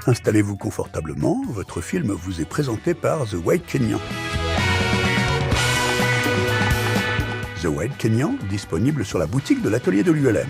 Installez-vous confortablement, votre film vous est présenté par The White Kenyan. The White Kenyan, disponible sur la boutique de l'atelier de l'ULM.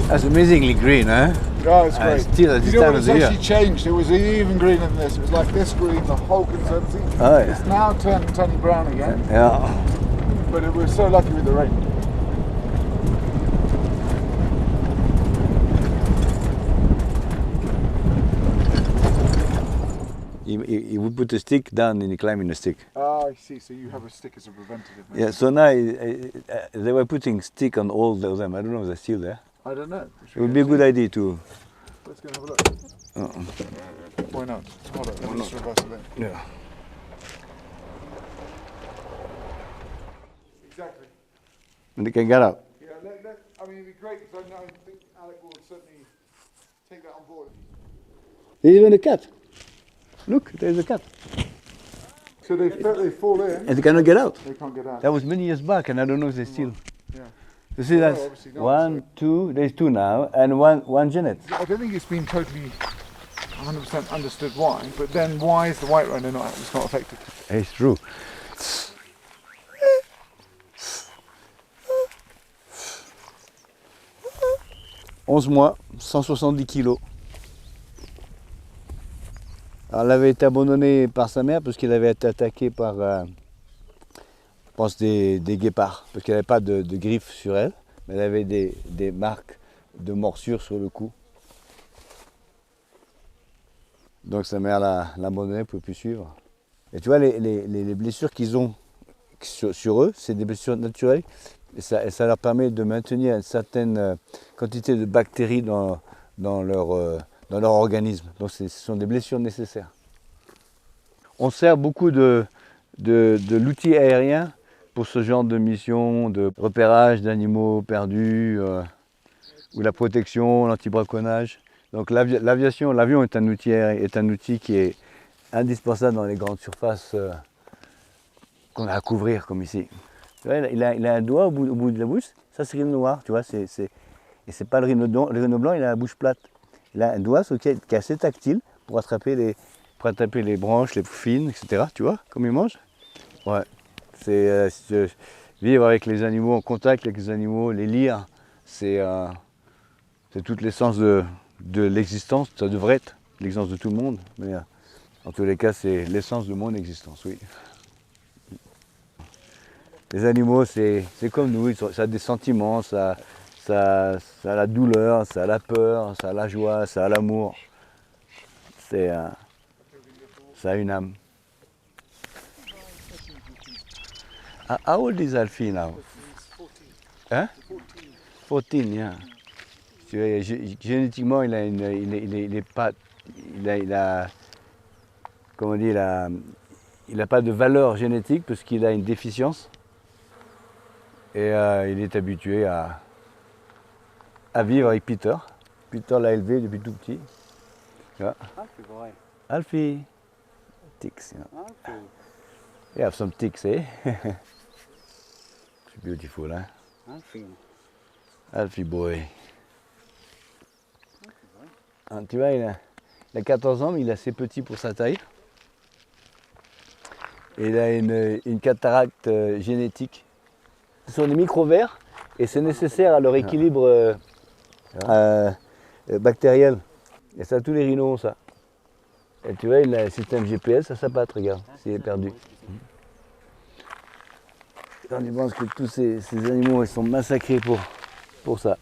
That's amazingly green, huh? Oh, it's great. Still at this You know time what, of it's the year. actually changed. It was even greener than this. It was like this green the whole conservancy. Oh, yeah. It's now turned brown again. Yeah. But it was so lucky with the rain. He would put a stick down and he climbed in a stick. Ah, I see. So you have a stick as a preventative measure. Yeah, so now they were putting stick on all of them. I don't know if they're still there. I don't know. It would be a good idea to... Let's go and have a look. Why not? Hold on. Let me just reverse a bit. Yeah. Exactly. And they can get up. Yeah, I mean, it'd be great because I think Alec will certainly take that on board. There's even a cat. Look, there's a cat. So they fall in. And they cannot get out. They can't get out. That was many years back and I don't know if they still... Yeah. You see, that's obviously not, one, two, there's two now, and one Janet. I don't think it's been totally 100% understood why, but then why is the white rhino not affected? It's true. 11 mois, 170 kilos. Alors, elle avait été abandonnée par sa mère parce qu'elle avait été attaquée par, je pense, des guépards. Parce qu'elle n'avait pas de griffes sur elle, mais elle avait des marques de morsures sur le cou. Donc sa mère l'a abandonnée, elle ne pouvait plus suivre. Et tu vois, les blessures qu'ils ont sur eux, c'est des blessures naturelles. Et ça leur permet de maintenir une certaine quantité de bactéries dans leur organisme. Donc ce sont des blessures nécessaires. On sert beaucoup de de l'outil aérien pour ce genre de mission de repérage d'animaux perdus ou la protection, l'anti-braconnage. Donc l'aviation, l'avion est un outil qui est indispensable dans les grandes surfaces qu'on a à couvrir comme ici. Tu vois, il a un doigt au bout de la bouche, ça c'est le rhino noir, tu vois, et c'est pas le rhino blanc, il a la bouche plate. Il a un doigt qui est assez tactile pour attraper les branches, les fines, etc. Tu vois, comme il mange. Ouais, c'est vivre avec les animaux, en contact avec les animaux, les lire, c'est toute l'essence de l'existence, ça devrait être l'existence de tout le monde, mais en tous les cas c'est l'essence de mon existence, oui. Les animaux c'est comme nous, ça a des sentiments, ça a la douleur, ça a la peur, ça a la joie, ça a l'amour, ça a une âme. How old is Alfie now? Hein? 14, yeah. Génétiquement, il n'a pas de valeur génétique parce qu'il a une déficience et il est habitué à vivre avec Peter. Peter l'a élevé depuis tout petit. Yeah. Alfie boy. Alfie, ticks. You know. Alfie. You have some ticks, eh? It's beautiful, hein? Alfie. Alfie boy. Ah, tu vois, il a 14 ans, mais il est assez petit pour sa taille. Et il a une cataracte génétique. Ce sont des micro-vers et c'est nécessaire à leur équilibre bactériel. Et ça, tous les rhinos ont ça. Et tu vois, il a un système GPS à sa patte, regarde, s'il est perdu. Quand tu penses que tous ces animaux ils sont massacrés pour ça.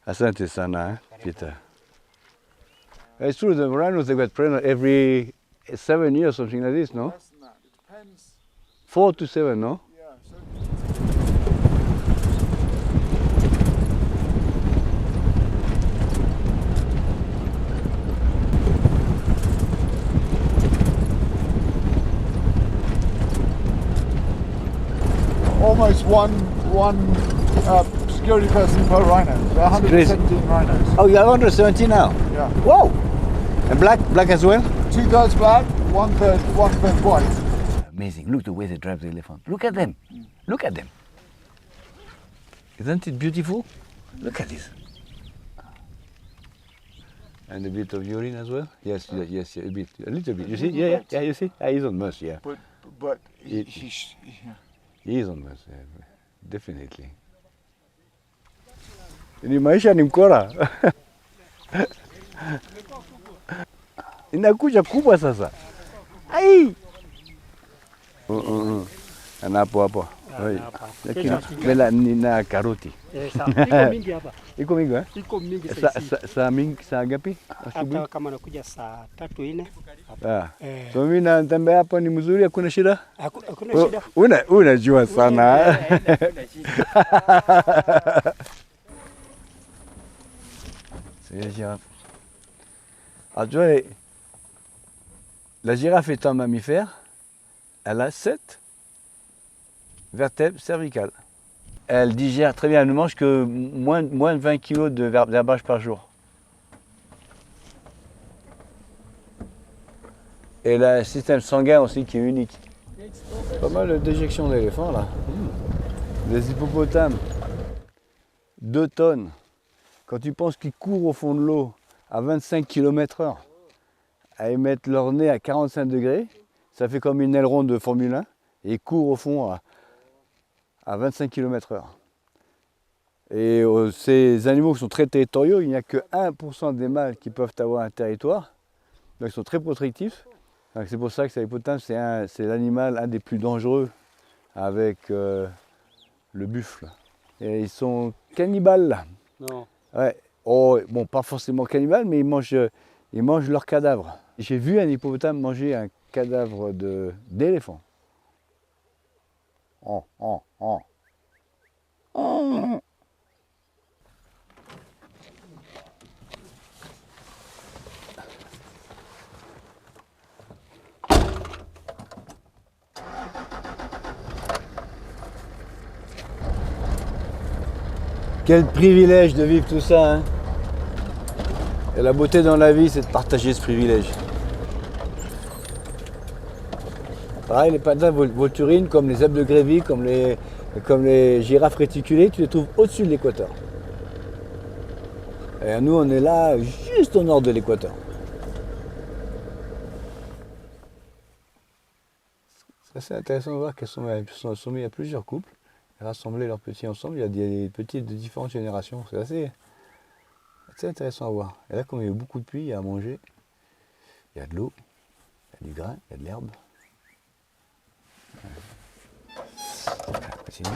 Asante sana, hein, Peter. It's true, the rhinos they get pregnant every 7 years, something like this, no? Less than that. It depends. 4 to 7, no? Yeah. So almost one security person per rhino. There are 117 rhinos. Oh, you have 170 now? Yeah. Whoa! And black as well? 2/3 black, 1/3 white. Amazing. Look the way they drive the elephant. Look at them. Look at them. Isn't it beautiful? Look at this. And a bit of urine as well? Yes, a bit. A little bit. You see? Yeah, you see? He's on Mus, yeah. But It- yeah. He is on Mus, yeah. Definitely. Ni maisha ni mkora. Inakuja kubwa sasa. Ai! Hapo. Lakini mbele nina karoti. Iko mingi hapa. Iko mingi eh? Iko mingi sasa. Saa ngapi? Asubuhi? Hata kama nakuja saa 3-4. Ah. So mimi natembea hapo ni mzuri, hakuna shida? Hakuna shida. Unajua sana. C'est la girafe. Alors tu vois, la girafe est un mammifère, elle a 7 vertèbres cervicales. Elle digère très bien, elle ne mange que moins de 20 kg d'herbage par jour. Et elle a un système sanguin aussi qui est unique. Pas mal d'éjections d'éléphants là. Des hippopotames, 2 tonnes. Quand tu penses qu'ils courent au fond de l'eau à 25 km/h, à émettre leur nez à 45 degrés, ça fait comme une aileron de Formule 1, et ils courent au fond à 25 km/h. Et ces animaux qui sont très territoriaux, il n'y a que 1% des mâles qui peuvent avoir un territoire, donc ils sont très protectifs. Donc c'est pour ça que l'hippopotame, c'est l'animal un des plus dangereux avec le buffle. Et ils sont cannibales là. Non. Ouais. Oh, bon, pas forcément cannibales, mais ils mangent leurs cadavres. J'ai vu un hippopotame manger un cadavre d'éléphant. Oh. Quel privilège de vivre tout ça, hein. Et la beauté dans la vie, c'est de partager ce privilège. Pareil, les pantins volturines, comme les zèbres de Grévy, comme les girafes réticulées, tu les trouves au-dessus de l'équateur. Et nous, on est là, juste au nord de l'équateur. C'est assez intéressant de voir qu'elles sont sommées à plusieurs couples, rassembler leurs petits ensemble. Il y a des petits de différentes générations. C'est assez intéressant à voir. Et là, comme il y a eu beaucoup de pluie, il y a à manger, il y a de l'eau, il y a du grain, il y a de l'herbe. Continue.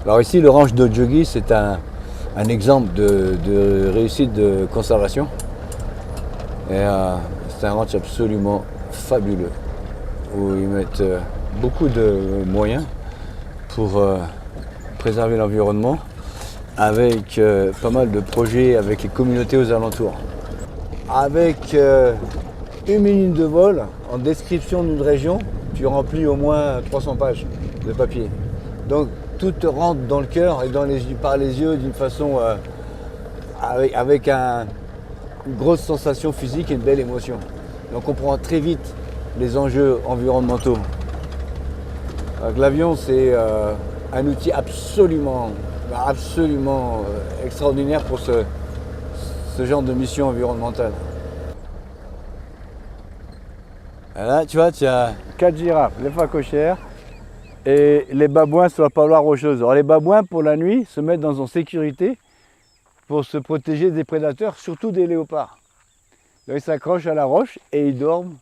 Alors ici, le ranch de Jogi, c'est un exemple de réussite de conservation. Et c'est un ranch absolument fabuleux, où ils mettent beaucoup de moyens pour préserver l'environnement, avec pas mal de projets avec les communautés aux alentours. Avec 1 minute de vol, en description d'une région, tu remplis au moins 300 pages de papier. Donc tout te rentre dans le cœur et par les yeux d'une façon avec une grosse sensation physique et une belle émotion. Et on comprend très vite les enjeux environnementaux. L'avion, c'est un outil absolument extraordinaire pour ce genre de mission environnementale. Et là, tu vois, tu as 4 girafes, les phacochères et les babouins sur la parloire rocheuse. Alors les babouins, pour la nuit, se mettent en sécurité pour se protéger des prédateurs, surtout des léopards. Donc, ils s'accrochent à la roche et ils dorment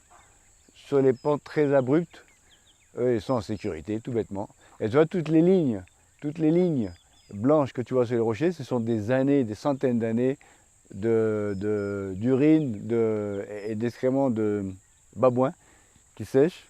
sur les pentes très abruptes. Eux, ils sont en sécurité, tout bêtement. Et tu vois, toutes les lignes blanches que tu vois sur les rochers, ce sont des années, des centaines d'années d'urine et d'excréments de babouins qui sèchent.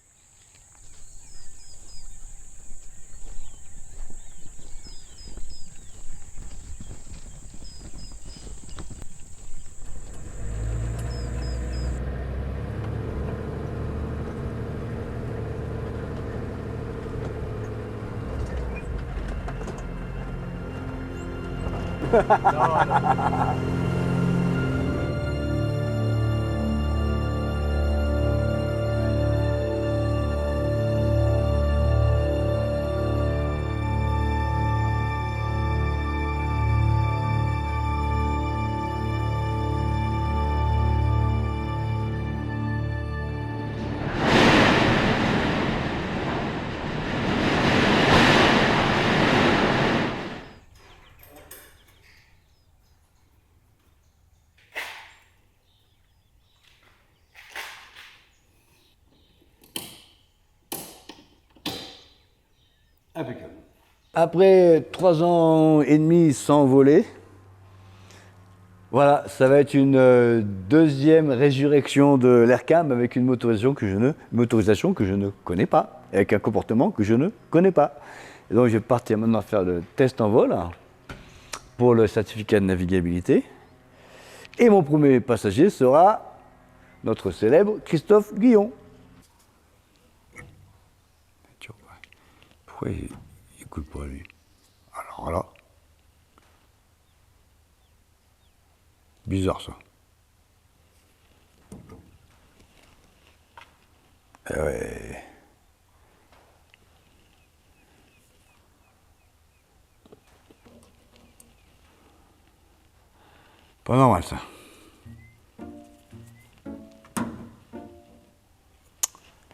Impeccable. Après 3 ans et demi sans voler, voilà, ça va être une deuxième résurrection de l'AirCam avec une motorisation que je ne connais pas, avec un comportement que je ne connais pas. Et donc je vais partir maintenant faire le test en vol pour le certificat de navigabilité. Et mon premier passager sera notre célèbre Christophe Guillon. Pourquoi il coule pas lui? Alors là, bizarre ça. Eh ouais. Pas normal ça.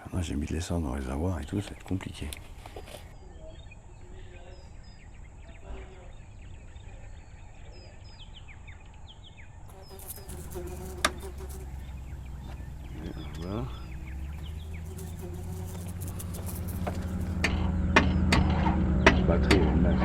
Maintenant j'ai mis de l'essence dans les réservoir et tout, ça va être compliqué. Voilà. Batterie, elle est neuve.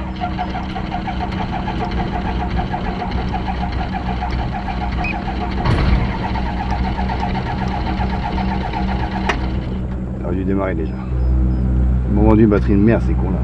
Ça aurait dû démarrer déjà. Ils m'ont vendu une batterie de merde, ces cons là.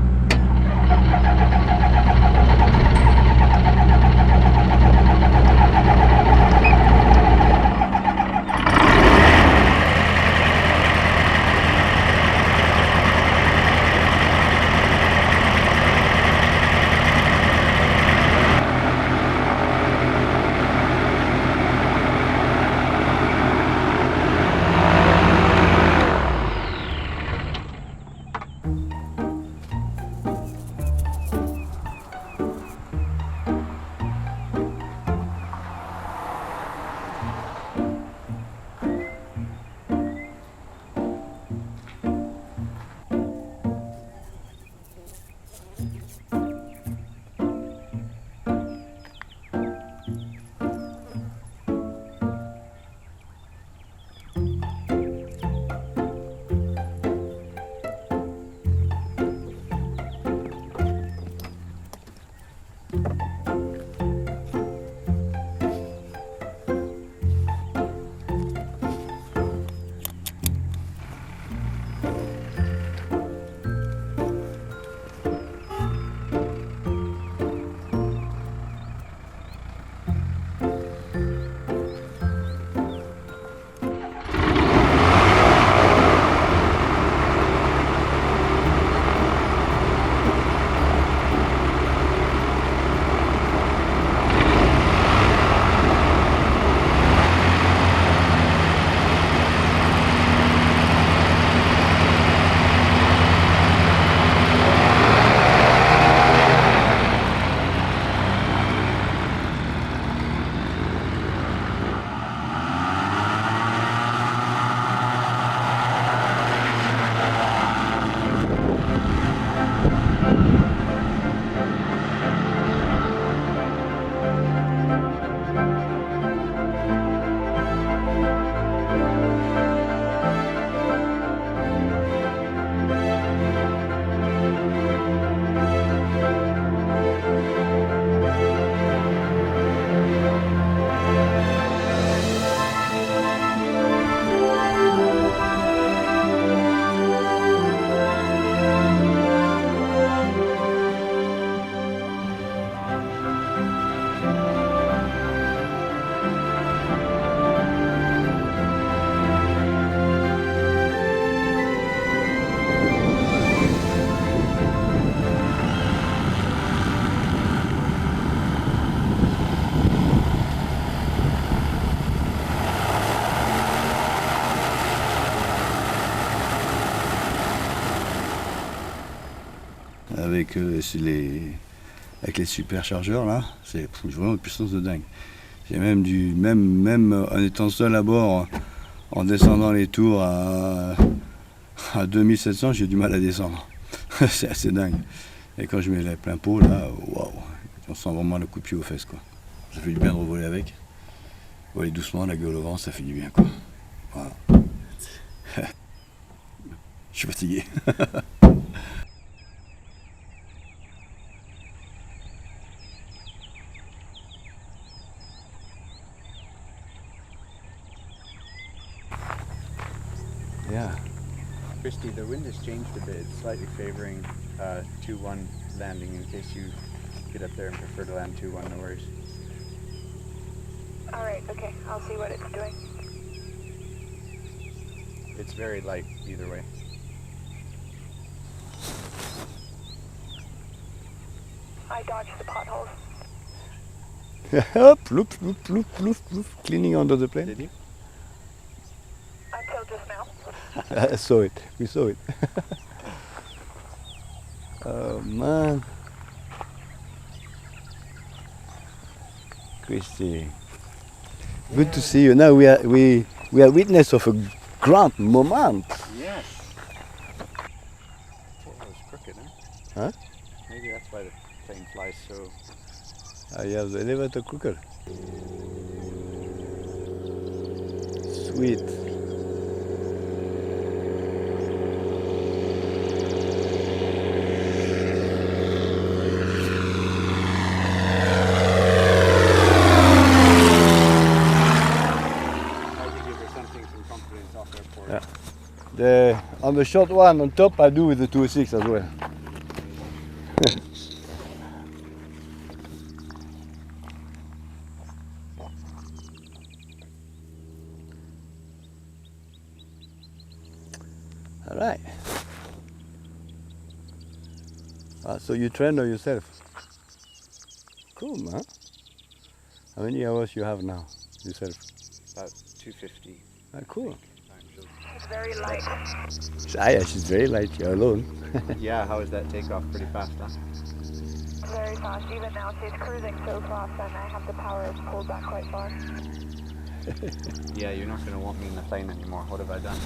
Avec avec les superchargeurs là, c'est vraiment une puissance de dingue. J'ai même en étant seul à bord, en descendant les tours à 2700, j'ai du mal à descendre. C'est assez dingue. Et quand je mets les plein pot là, waouh, on sent vraiment le coup de pied aux fesses quoi. Ça fait du bien de revoler avec. Voler doucement, la gueule au vent, ça fait du bien quoi. Voilà. Je suis fatigué. Yeah. Christy, the wind has changed a bit. It's slightly favoring 2-1 landing in case you get up there and prefer to land 2-1, no worries. Alright, okay. I'll see what it's doing. It's very light either way. I dodged the potholes. Hop, loop, loop, loop, loop, loop, cleaning under the plane. Did you? Until just now. I saw it. We saw it. Oh man, Christy, good to see you. Now we are witness of a grand moment. Yes. Oh, that was crooked, huh? Huh? Maybe that's why the plane flies so... I have the elevator crooked. Sweet. On the short one on top, I do with the 206 as well. All right. So you train yourself? Cool, man. How many hours you have now yourself? About 250. Cool. It's very light. Yeah, she's very light. You're alone. Yeah, how is that takeoff? Pretty fast, huh? Very fast. Even now she's cruising so fast and I have the power pulled back quite far. Yeah, you're not going to want me in the plane anymore. What have I done?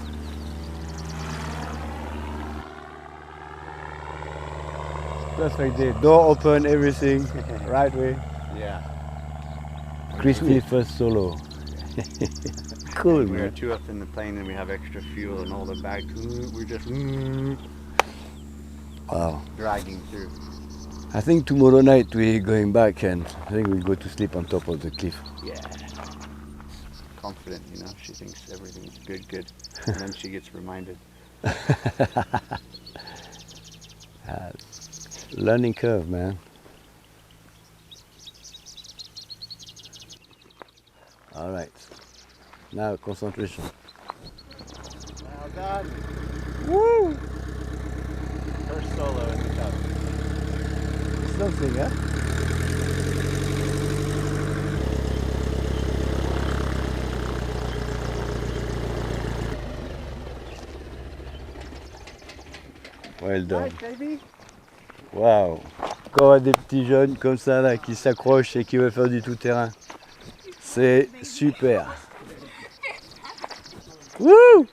Perfect day. Door open, everything. Right way. Yeah. Christy first solo. Cool, We're man. two up in the plane and we have extra fuel and all the bags. We're just Wow. dragging through. I think tomorrow night we're going back and I think we'll go to sleep on top of the cliff. Yeah. Confident, you know, she thinks everything's good. And then she gets reminded. Learning curve, man. All right. Now concentration. Well done. Woo! First solo in the tub. Something, huh? Well done. Baby. Waouh. Encore des petits jeunes comme ça là qui s'accrochent et qui veulent faire du tout-terrain. C'est super. Woo!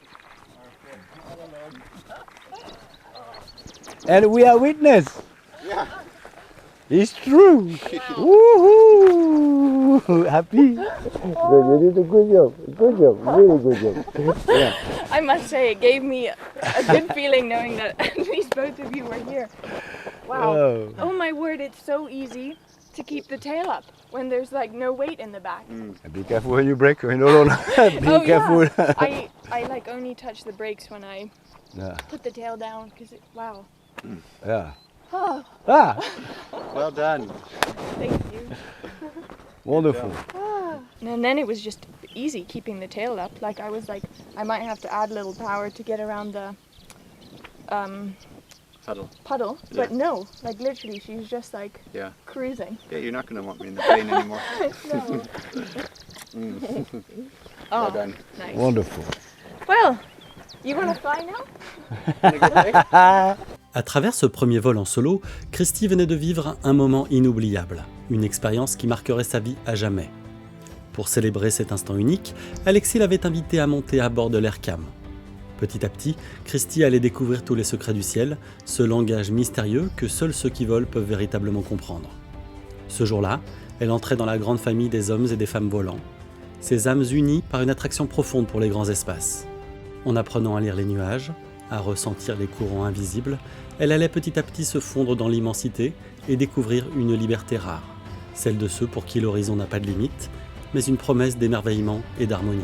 And we are witness. Yeah. It's true. Woohoo! Happy? You did a good job. Good job. Really good job. Yeah. I must say, it gave me a good feeling knowing that at least both of you were here. Wow. Oh. Oh my word, it's so easy to keep the tail up when there's like no weight in the back. Be careful when you brake. No. Be careful. Yeah. I like only touch the brakes when I Yeah. put the tail down because wow. Yeah. Oh, Ah, Well done. thank you. wonderful. And then it was just easy keeping the tail up. Like I was like, I might have to add a little power to get around the puddle. But no, like literally she's just like Yeah. cruising. Yeah, you're not going to want me in the plane anymore. No. Well Oh, done. nice. Wonderful. Well, you want to fly now? À travers ce premier vol en solo, Christy venait de vivre un moment inoubliable, une expérience qui marquerait sa vie à jamais. Pour célébrer cet instant unique, Alexis l'avait invité à monter à bord de l'Aircam. Petit à petit, Christy allait découvrir tous les secrets du ciel, ce langage mystérieux que seuls ceux qui volent peuvent véritablement comprendre. Ce jour-là, elle entrait dans la grande famille des hommes et des femmes volants, ces âmes unies par une attraction profonde pour les grands espaces. En apprenant à lire les nuages, à ressentir les courants invisibles, elle allait petit à petit se fondre dans l'immensité et découvrir une liberté rare, celle de ceux pour qui l'horizon n'a pas de limite, mais une promesse d'émerveillement et d'harmonie.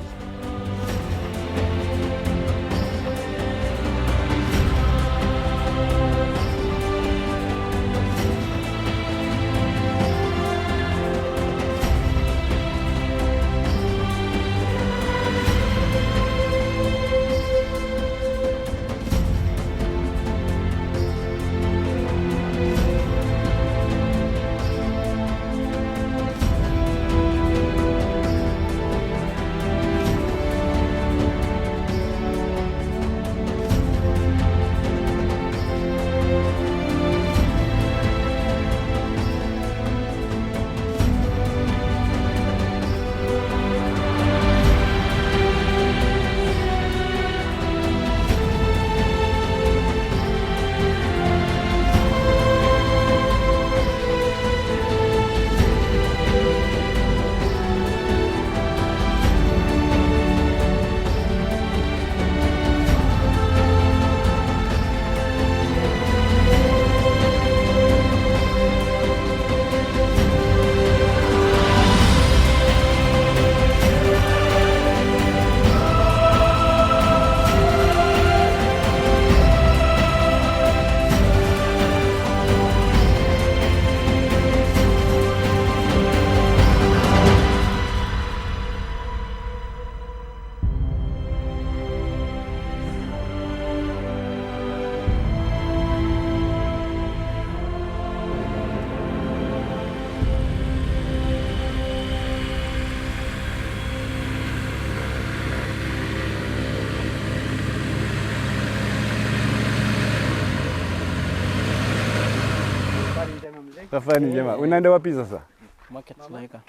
Safari njema. Unaenda wapi sasa?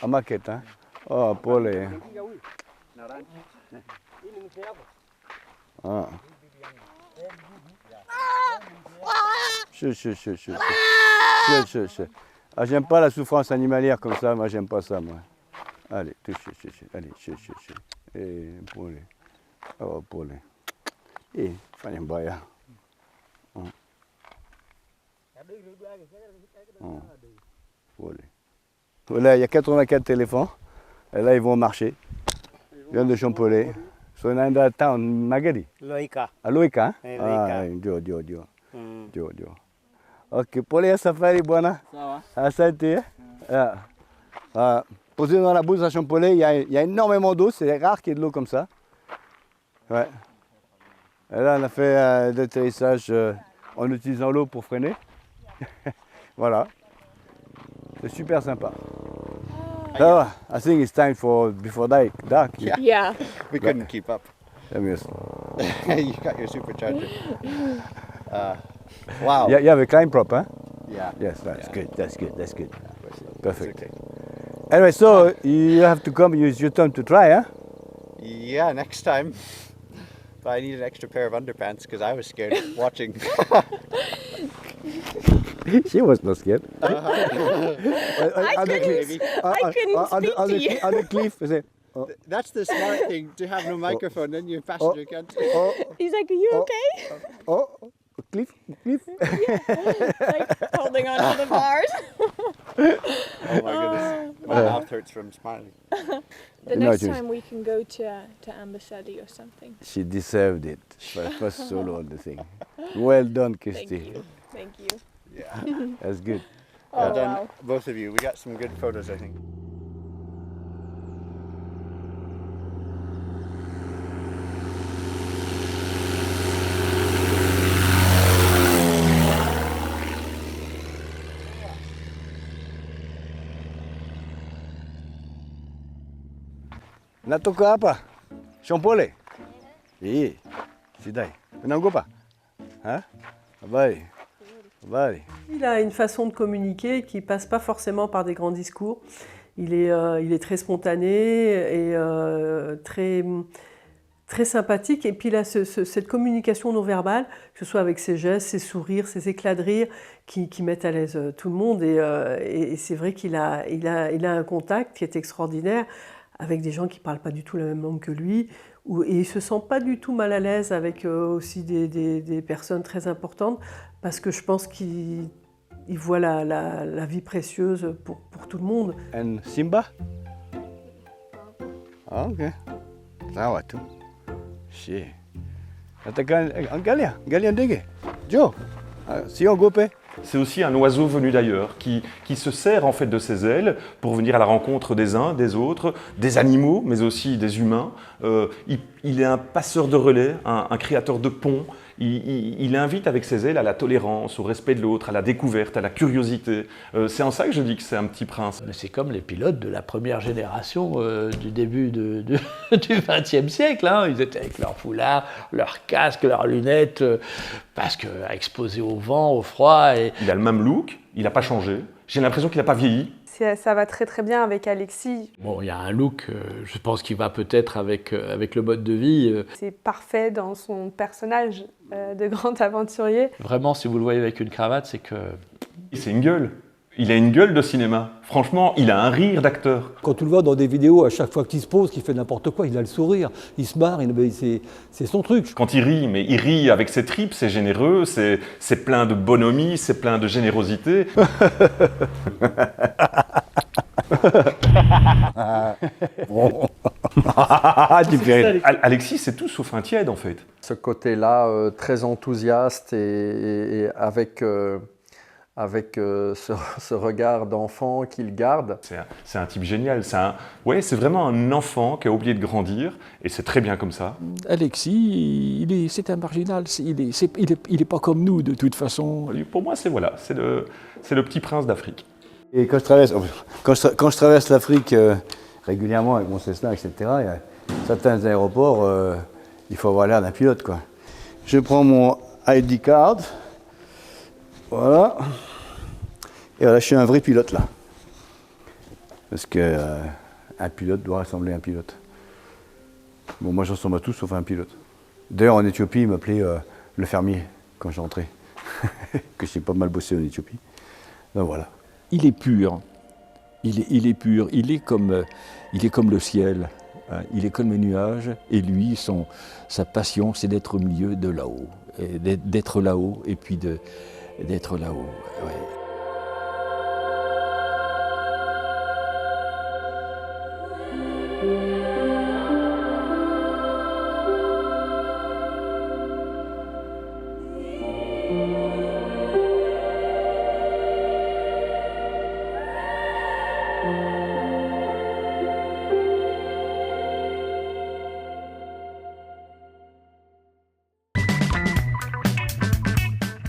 Market, ha? Oh, pole. Ah. Chut. Ah, j'aime pas la souffrance animalière comme ça, moi j'aime pas ça, moi. Allez, chut. Allez, chut. Pole. Oh, pole. Fanya mbaya. Voilà, il y a 84 éléphants. Et là, ils vont marcher. Ils viennent de Champollet. So in the town, Magadi. Loika. À Loika, hein? Loika. Dio. Ok, Polé Safari, buona. Asante. Posé dans la bouse à Champollet, il y a énormément d'eau. C'est rare qu'il y ait de l'eau comme ça. Ouais. Et là, on a fait l'atterrissage en utilisant l'eau pour freiner. Voilà. C'est super sympa. So, I think it's time for before dark. Yeah. We couldn't keep up. Yes. You got your supercharger. Wow. You have a climb prop, huh? Yeah. Yes, that's good. That's good. It's Perfect. okay. Anyway, so you have to come. Use your turn to try, huh? Yeah, next time. But I need an extra pair of underpants because I was scared watching. She was not scared. I couldn't speak to you. On the cliff, you say, That's the smart thing, to have no microphone, then your passenger can't. He's like, are you okay? cliff. Like holding on to the bars. Oh my goodness. My mouth hurts from smiling. The No, next just- time we can go to Ambassade or something. She deserved it. First solo on the thing. Well done, Thank Christy. you. Thank you. Yeah. That's good. Oh, Well done, wow. both of you. We got some good photos, I think. Natoka hapa? Champollet? Eh, sidai. Unaogopa? Hein? Habari. Il a une façon de communiquer qui passe pas forcément par des grands discours. Il est très spontané et très sympathique. Et puis il a cette communication non verbale, que ce soit avec ses gestes, ses sourires, ses éclats de rire, qui mettent à l'aise tout le monde. Et c'est vrai qu'il a un contact qui est extraordinaire avec des gens qui ne parlent pas du tout la même langue que lui. Et il ne se sent pas du tout mal à l'aise avec aussi des personnes très importantes, parce que je pense qu'il voit la vie précieuse pour tout le monde. And Simba? Ah, ok. Sawa tu. Si. Katakan, Galia ndege. Joe, si on gope. C'est aussi un oiseau venu d'ailleurs qui se sert en fait de ses ailes pour venir à la rencontre des uns, des autres, des animaux, mais aussi des humains. Il est un passeur de relais, un créateur de ponts. Il invite avec ses ailes à la tolérance, au respect de l'autre, à la découverte, à la curiosité. C'est en ça que je dis que c'est un petit prince. C'est comme les pilotes de la première génération du début du XXe siècle. Hein. Ils étaient avec leurs foulards, leurs casques, leurs lunettes, parce que exposés au vent, au froid. Il a le même look, il n'a pas changé. J'ai l'impression qu'il n'a pas vieilli. Ça va très très bien avec Alexis. Bon, il y a un look, je pense qu'il va peut-être avec le mode de vie. C'est parfait dans son personnage de grand aventurier. Vraiment, si vous le voyez avec une cravate, c'est que... C'est une gueule. Il a une gueule de cinéma. Franchement, il a un rire d'acteur. Quand tu le vois dans des vidéos, à chaque fois qu'il se pose, qu'il fait n'importe quoi, il a le sourire, il se marre, c'est son truc. Quand il rit, mais il rit avec ses tripes, c'est généreux, c'est plein de bonhomie, c'est plein de générosité. Alexis, c'est tout sauf un tiède en fait. Ce côté-là, très enthousiaste et avec ce regard d'enfant qu'il garde. C'est un type génial. C'est vraiment un enfant qui a oublié de grandir, et c'est très bien comme ça. Alexis, c'est un marginal. Il est pas comme nous de toute façon. Pour moi, c'est le petit prince d'Afrique. Et quand je traverse l'Afrique régulièrement avec mon Cessna, etc., il y a certains aéroports, il faut avoir l'air d'un pilote, quoi. Je prends mon ID card, voilà, et voilà, je suis un vrai pilote là. Parce que un pilote doit ressembler à un pilote. Bon, moi je ressemble à tout sauf à un pilote. D'ailleurs, en Éthiopie, ils m'appelaient le fermier quand j'entrais, que j'ai pas mal bossé en Éthiopie. Donc voilà. Il est pur. Il est pur. Il est comme le ciel. Hein. Il est comme les nuages. Et lui, sa passion, c'est d'être au milieu de là-haut. D'être là-haut et puis d'être là-haut. Ouais.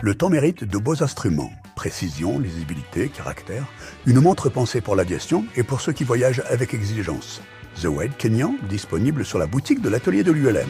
Le temps mérite de beaux instruments, précision, lisibilité, caractère, une montre pensée pour l'aviation et pour ceux qui voyagent avec exigence. The Wade Kenyan, disponible sur la boutique de l'atelier de l'ULM.